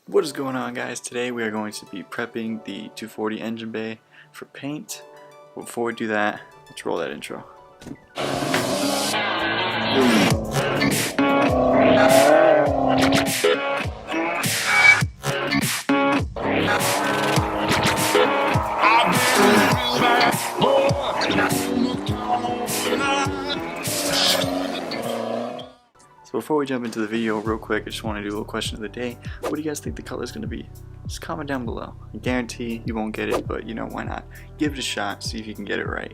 What is going on, guys? Today we are going to be prepping the 240 engine bay for paint. But before we do that, let's roll that intro. So before we jump into the video real quick, I just want to do a little question of the day. What do you guys think the color is going to be? Just comment down below. I guarantee you won't get it, but you know, why not? Give it a shot, see if you can get it right.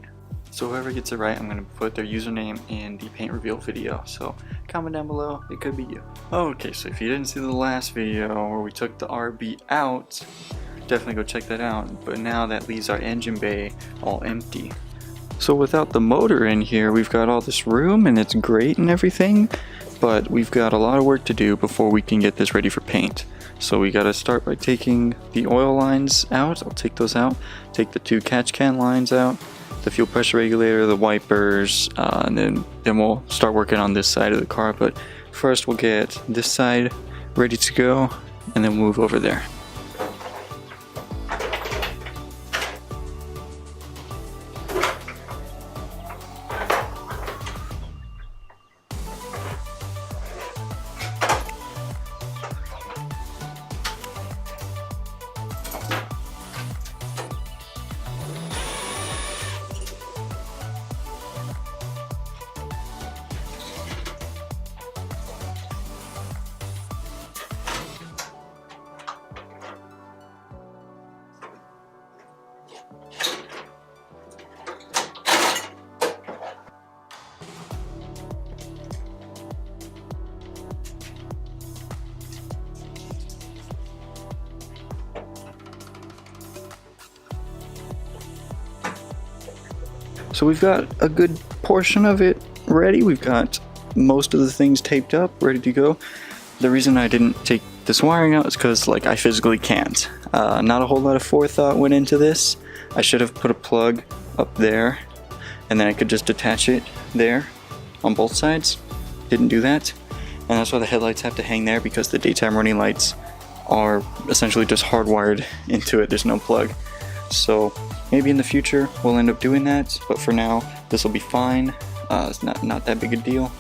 So whoever gets it right, I'm going to put their username in the paint reveal video. So comment down below, it could be you. Okay, so if you didn't see the last video where we took the RB out, definitely go check that out. But now that leaves our engine bay all empty. So without the motor in here, we've got all this room and it's great and everything, but we've got a lot of work to do before we can get this ready for paint. So we gotta start by taking the oil lines out. I'll take those out. Take the two catch can lines out, the fuel pressure regulator, the wipers, and then we'll start working on this side of the car. But first we'll get this side ready to go and then we'll move over there. So we've got a good portion of it ready. We've got most of the things taped up, ready to go. The reason I didn't take this wiring out is because I physically can't. Not a whole lot of forethought went into this. I should have put a plug up there and then I could just attach it there on both sides. Didn't do that. And that's why the headlights have to hang there, because the daytime running lights are essentially just hardwired into it. There's no plug. So maybe in the future we'll end up doing that, but for now this will be fine. It's not that big a deal.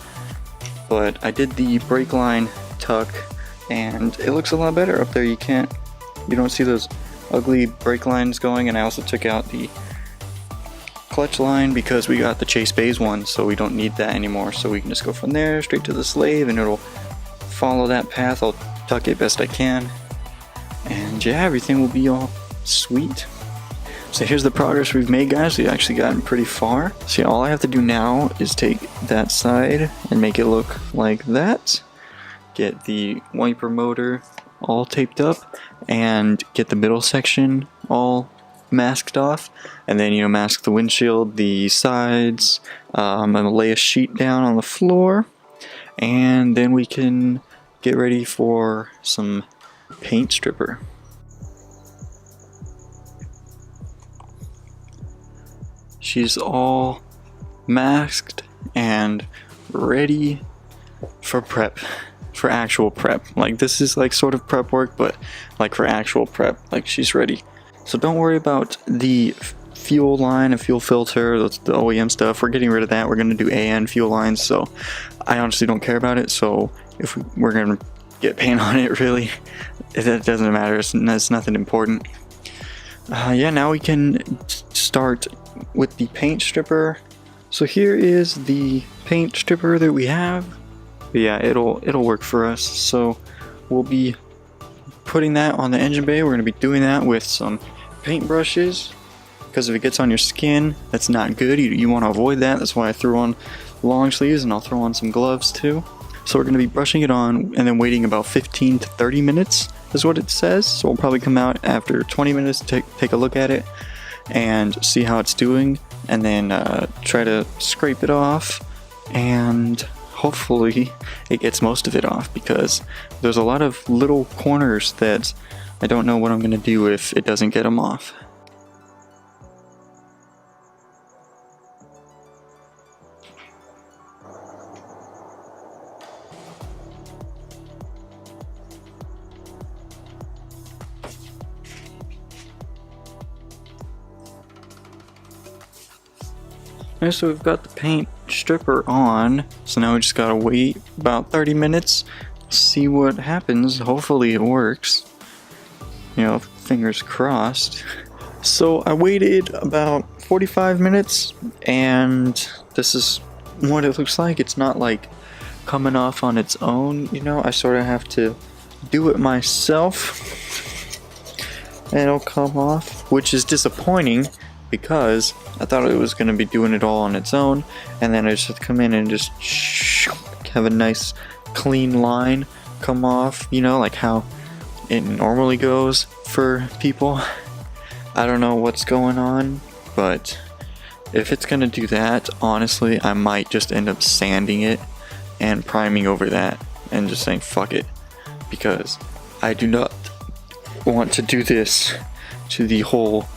But I did the brake line tuck and it looks a lot better up there. You don't see those ugly brake lines going. And I also took out the clutch line because we got the Chase Bays one, so we don't need that anymore. So we can just go from there straight to the slave and it'll follow that path. I'll tuck it best I can, and yeah, everything will be all sweet. So here's the progress we've made, guys. We've actually gotten pretty far. See, all I have to do now is take that side and make it look like that. Get the wiper motor all taped up and get the middle section all masked off. And then, mask the windshield, the sides. I'm gonna lay a sheet down on the floor. And then we can get ready for some paint stripper. She's all masked and ready for prep, for actual prep. This is sort of prep work, but for actual prep, she's ready. So don't worry about the fuel line and fuel filter, the OEM stuff. We're getting rid of that. We're gonna do AN fuel lines, so I honestly don't care about it. So if we're gonna get paint on it, really, it doesn't matter. It's nothing important. Yeah, now we can start with the paint stripper. So here is the paint stripper that we have. But yeah, it'll work for us. So we'll be putting that on the engine bay. We're going to be doing that with some paint brushes, because if it gets on your skin, that's not good. You want to avoid that. That's why I threw on long sleeves, and I'll throw on some gloves too. So we're going to be brushing it on and then waiting about 15 to 30 minutes is what it says. So we'll probably come out after 20 minutes to take a look at it and see how it's doing, and then try to scrape it off, and hopefully it gets most of it off, because there's a lot of little corners that I don't know what I'm going to do if it doesn't get them off. Alright, so we've got the paint stripper on, so now we just gotta wait about 30 minutes, see what happens. Hopefully it works. You know, fingers crossed. So I waited about 45 minutes, and this is what it looks like. It's not like coming off on its own, you know, I sort of have to do it myself, and it'll come off, which is disappointing because I thought it was going to be doing it all on its own, and then I just have to come in and just have a nice clean line come off, you know, like how it normally goes for people. I don't know what's going on, but if it's going to do that, honestly, I might just end up sanding it and priming over that and just saying fuck it, because I do not want to do this to the whole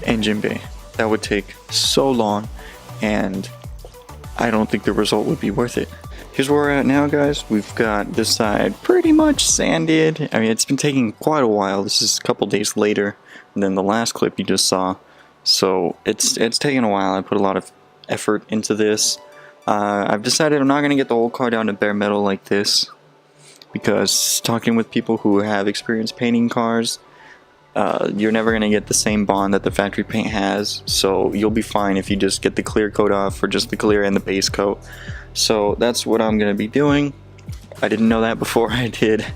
engine bay. That would take so long, and I don't think the result would be worth it. Here's where we're at now, guys. We've got this side pretty much sanded. I mean, it's been taking quite a while. This is a couple days later than the last clip you just saw, so it's taken a while. I put a lot of effort into this. I've decided I'm not going to get the whole car down to bare metal like this, because talking with people who have experience painting cars, you're never going to get the same bond that the factory paint has, so you'll be fine if you just get the clear coat off, or just the clear and the base coat. So that's what I'm going to be doing. I didn't know that before I did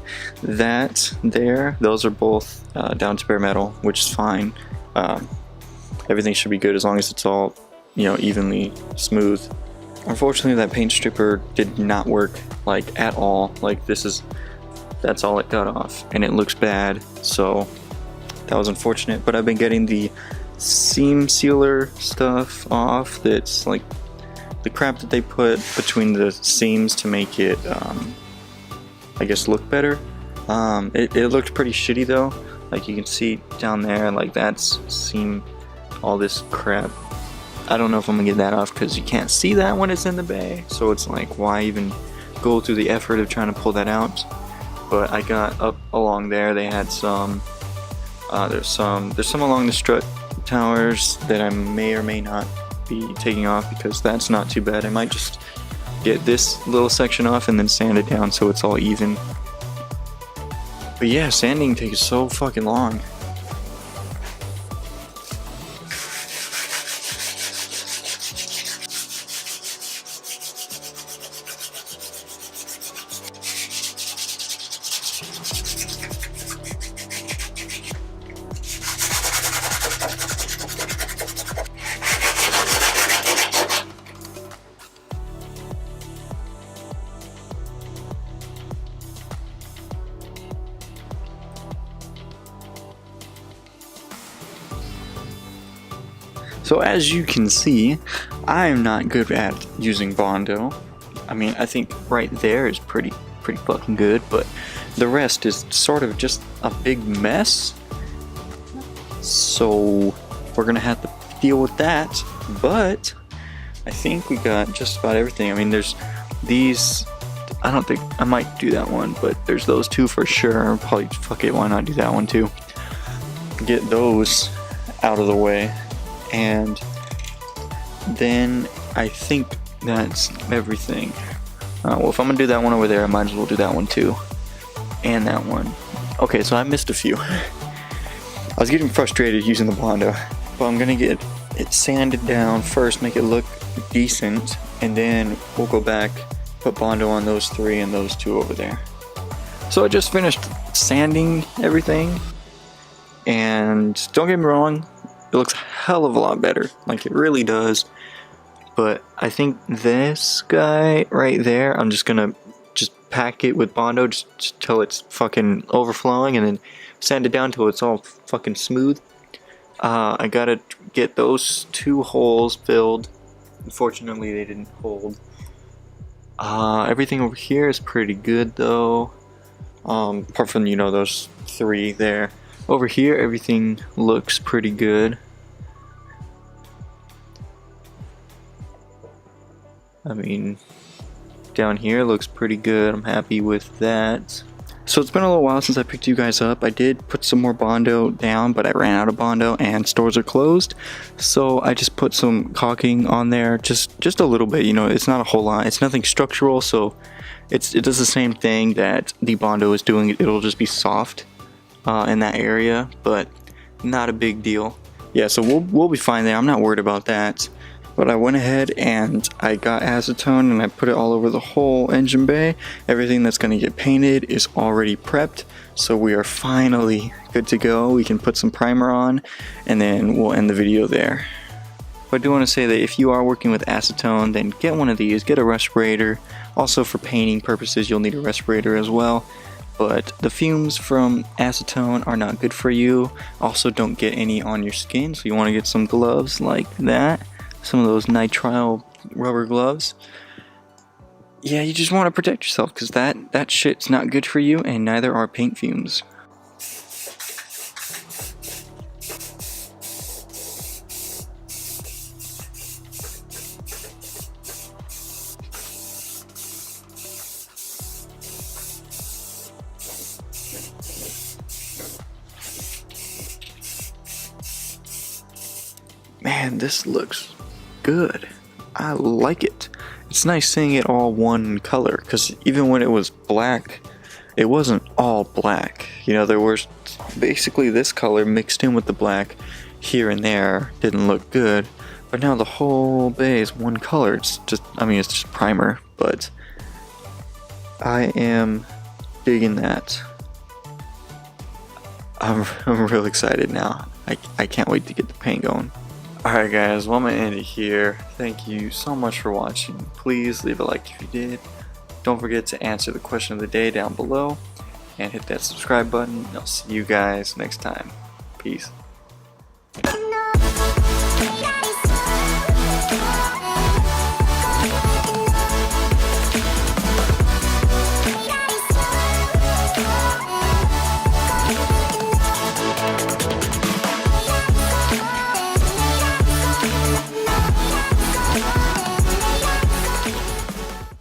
that there. Those are both down to bare metal, which is fine. Everything should be good as long as it's all, you know, evenly smooth. Unfortunately, that paint stripper did not work, like, at all. Like, that's all it got off, and it looks bad, so that was unfortunate. But I've been getting the seam sealer stuff off. That's like the crap that they put between the seams to make it, I guess, look better. It looked pretty shitty though. Like, you can see down there, like, that's seam, all this crap. I don't know if I'm gonna get that off because you can't see that when it's in the bay, so it's like, why even go through the effort of trying to pull that out? But I got up along there. They had some. There's some along the strut towers that I may or may not be taking off, because that's not too bad. I might just get this little section off and then sand it down so it's all even. But yeah, sanding takes so fucking long. So as you can see, I'm not good at using bondo. I mean, I think right there is pretty fucking good, but the rest is sort of just a big mess. So we're gonna have to deal with that, but I think we got just about everything. I mean, there's these, I don't think, I might do that one, but there's those two for sure. Probably, fuck it, why not do that one too? Get those out of the way. And then I think that's everything. Well, if I'm gonna do that one over there, I might as well do that one too. And that one. Okay, so I missed a few. I was getting frustrated using the bondo, but I'm gonna get it sanded down first, make it look decent, and then we'll go back, put bondo on those three and those two over there. So I just finished sanding everything, and don't get me wrong, it looks a hell of a lot better, like it really does. But I think this guy right there, I'm just gonna pack it with bondo just till it's fucking overflowing, and then sand it down till it's all fucking smooth. I gotta get those two holes filled. Unfortunately, they didn't hold. Everything over here is pretty good though, apart from, you know, those three there. Over here, everything looks pretty good. I mean, down here looks pretty good. I'm happy with that. So it's been a little while since I picked you guys up. I did put some more bondo down, but I ran out of bondo and stores are closed. So I just put some caulking on there, just a little bit, you know, it's not a whole lot. It's nothing structural, so it does the same thing that the bondo is doing. It'll just be soft in that area, but not a big deal. Yeah, so we'll be fine there. I'm not worried about that. But I went ahead and I got acetone and I put it all over the whole engine bay. Everything that's going to get painted is already prepped, so we are finally good to go. We can put some primer on and then we'll end the video there. But I do want to say that if you are working with acetone, then get one of these, get a respirator. Also for painting purposes, you'll need a respirator as well. But the fumes from acetone are not good for you. Also, don't get any on your skin, so you want to get some gloves like that. Some of those nitrile rubber gloves. Yeah, you just want to protect yourself because that shit's not good for you, and neither are paint fumes. Man, this looks good. I like it. It's nice seeing it all one color, because even when it was black, it wasn't all black. You know, there was basically this color mixed in with the black here and there. Didn't look good, but now the whole bay is one color. It's just, I mean, it's just primer, but I am digging that. I'm real excited now. I can't wait to get the paint going. Alright guys, well I'm going to end it here. Thank you so much for watching. Please leave a like if you did. Don't forget to answer the question of the day down below. And hit that subscribe button. I'll see you guys next time. Peace.